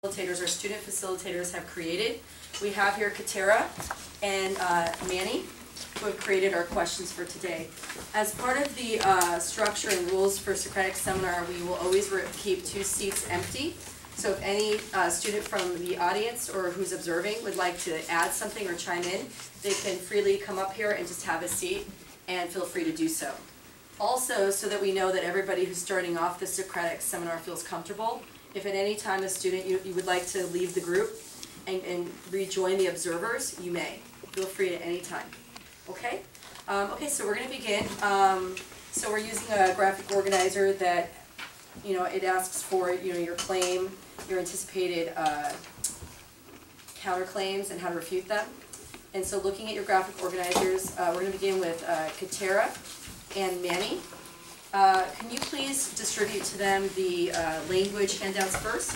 Facilitators, our student facilitators have created. We have here Katera and Manny, who have created our questions for today. As part of the structure and rules for Socratic seminar, we will always keep 2 seats empty. So if any student from the audience or who's observing would like to add something or chime in, they can freely come up here and just have a seat, and feel free to do so. Also, so that we know that everybody who's starting off the Socratic seminar feels comfortable, if at any time a student you would like to leave the group and rejoin the observers, you may. Feel free at any time. Okay? Okay, so we're going to begin. So we're using a graphic organizer that, it asks for, your claim, your anticipated counterclaims and how to refute them. And so looking at your graphic organizers, we're going to begin with Katera and Manny. Can you please distribute to them the language handouts first?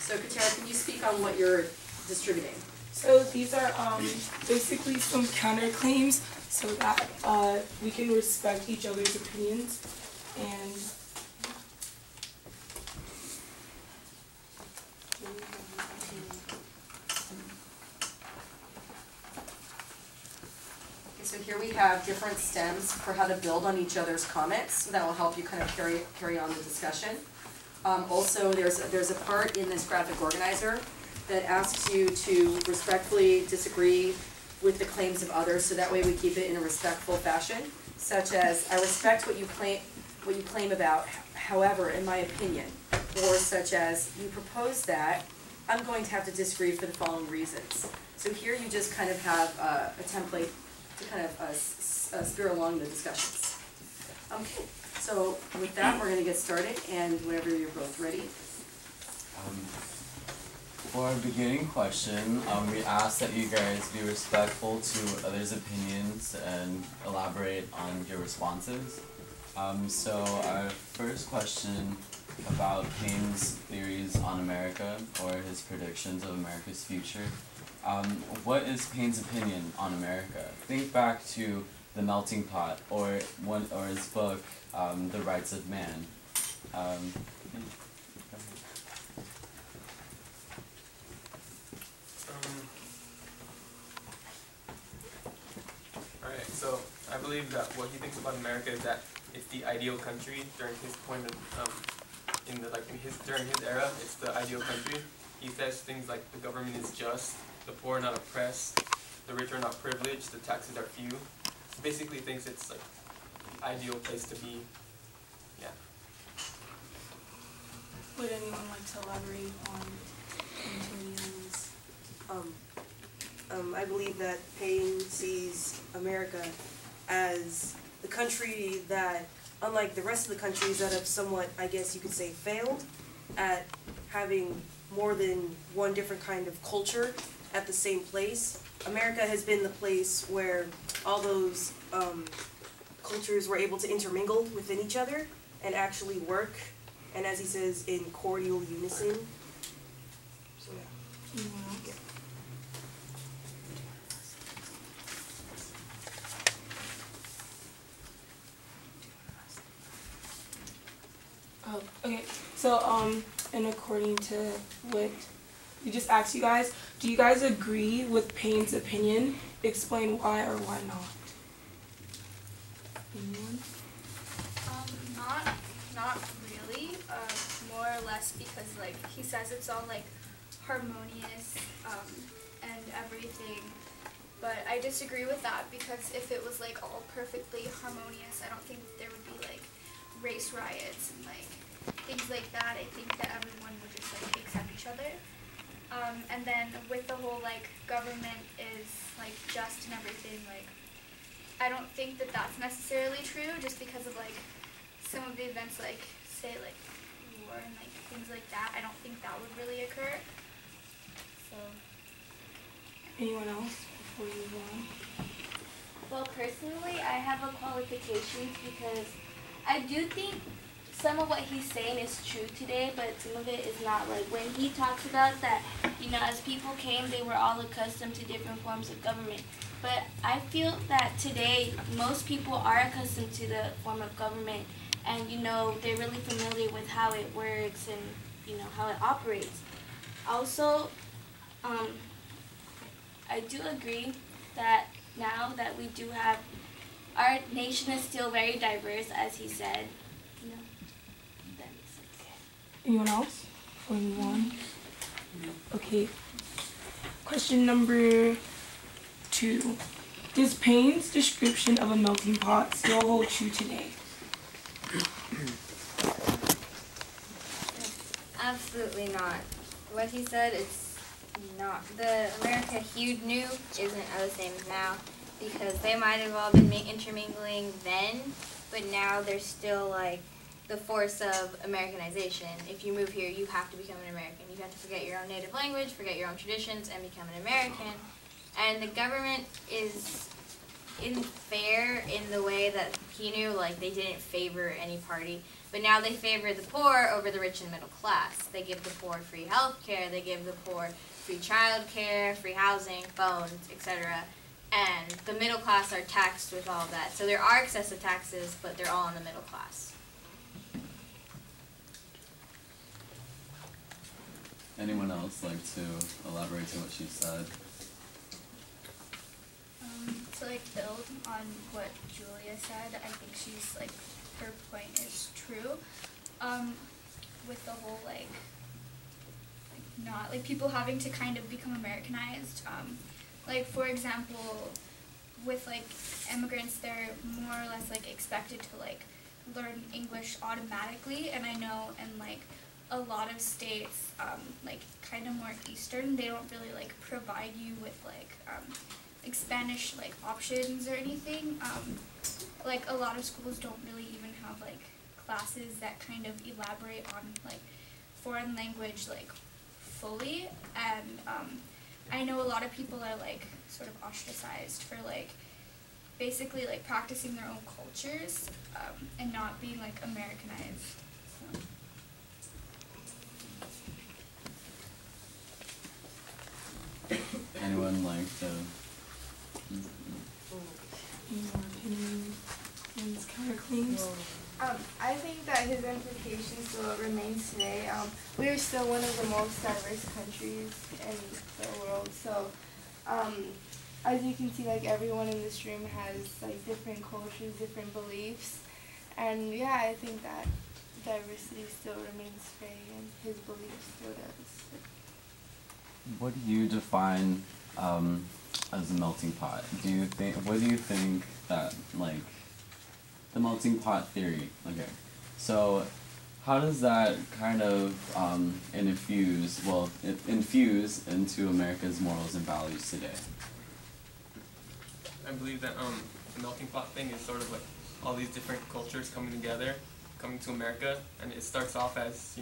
So Katera, can you speak on what you're distributing? So these are basically some counterclaims so that we can respect each other's opinions. And so here we have different stems for how to build on each other's comments. So that will help you kind of carry on the discussion. Also, there's a part in this graphic organizer that asks you to respectfully disagree with the claims of others, so that way we keep it in a respectful fashion, such as, I respect what you claim about, however, in my opinion, or such as, you propose that, I'm going to have to disagree for the following reasons. So here you just kind of have a template to kind of steer along the discussions. Okay, so with that, we're going to get started, and whenever you're both ready. For our beginning question, we ask that you guys be respectful to others' opinions and elaborate on your responses. So our first question about Paine's theories on America, or his predictions of America's future. What is Paine's opinion on America? Think back to The Melting Pot, or his book, The Rights of Man. Alright, so I believe that what he thinks about America is that it's the ideal country during his point of during his era. It's the ideal country. He says things like the government is just, the poor are not oppressed, the rich are not privileged, the taxes are few. So basically he thinks it's like the ideal place to be. Yeah. would anyone like to elaborate on Antonio's? I believe that Paine sees America as the country that, unlike the rest of the countries that have somewhat, I guess you could say, failed at having more than one different kind of culture at the same place, America has been the place where all those cultures were able to intermingle within each other and actually work, and as he says, in cordial unison. So yeah. Mm-hmm. Oh, okay. So, and according to what we just asked you guys, do you guys agree with Paine's opinion? Explain why or why not. Anyone? Not really. More or less because he says it's all harmonious and everything. But I disagree with that because if it was all perfectly harmonious, I don't think there would be race riots and things like that. I think that everyone would just accept each other. And then with the whole government is just and everything, I don't think that that's necessarily true just because of some of the events say war and things like that. I don't think that would really occur. So Anyone else before you go on? Well, personally, I have a qualifications because I do think some of what he's saying is true today, but some of it is not. When he talks about that, as people came, they were all accustomed to different forms of government. But I feel that today, most people are accustomed to the form of government and they're really familiar with how it works and how it operates. Also, I do agree that now that we do have, our nation is still very diverse, as he said. That makes sense. Anyone else? Or anyone? Okay. Question number 2. Does Payne's description of a melting pot still hold true today? Absolutely not. What he said, it's not. The America he knew isn't the same as now, because they might have all been intermingling then, but now there's still like the force of Americanization. If you move here, you have to become an American. You have to forget your own native language, forget your own traditions, and become an American. And the government is fair in the way that he knew, like they didn't favor any party, but now they favor the poor over the rich and middle class. They give the poor free health care, they give the poor free child care, free housing, phones, etc. And the middle class are taxed with all of that. So there are excessive taxes, but they're all in the middle class. Anyone else like to elaborate on what she said? To build on what Julia said, I think she's her point is true. With the whole not people having to kind of become Americanized. For example, with immigrants, they're more or less expected to learn English automatically, and I know in a lot of states, kind of more Eastern, they don't really provide you with Spanish options or anything. A lot of schools don't really even have classes that kind of elaborate on foreign language fully, and I know a lot of people are sort of ostracized for basically practicing their own cultures and not being Americanized. So. Anyone like to? Any more opinions? Any counterclaims? I think that his implication still remains today. We are still one of the most diverse countries in the world. So, as you can see, everyone in this room has different cultures, different beliefs, and yeah, I think that diversity still remains free, and his belief still does. What do you define as a melting pot? What do you think that the melting pot theory? Okay, so how does that kind of infuse into America's morals and values today? I believe that the melting pot thing is sort of all these different cultures coming together, coming to America, and it starts off as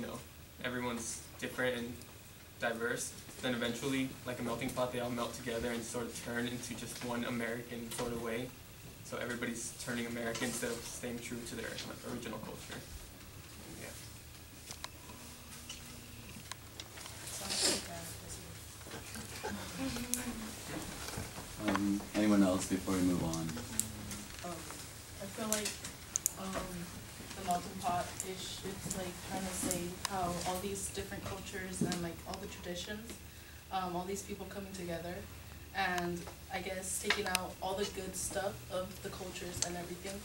everyone's different and diverse. Then eventually, like a melting pot, they all melt together and sort of turn into just one American sort of way. So everybody's turning American instead of staying true to their original culture. Yeah. Anyone else before we move on? I feel like the melting pot it's trying to say how all these different cultures and all the traditions, all these people coming together, and I guess taking out all the good stuff of the cultures and everything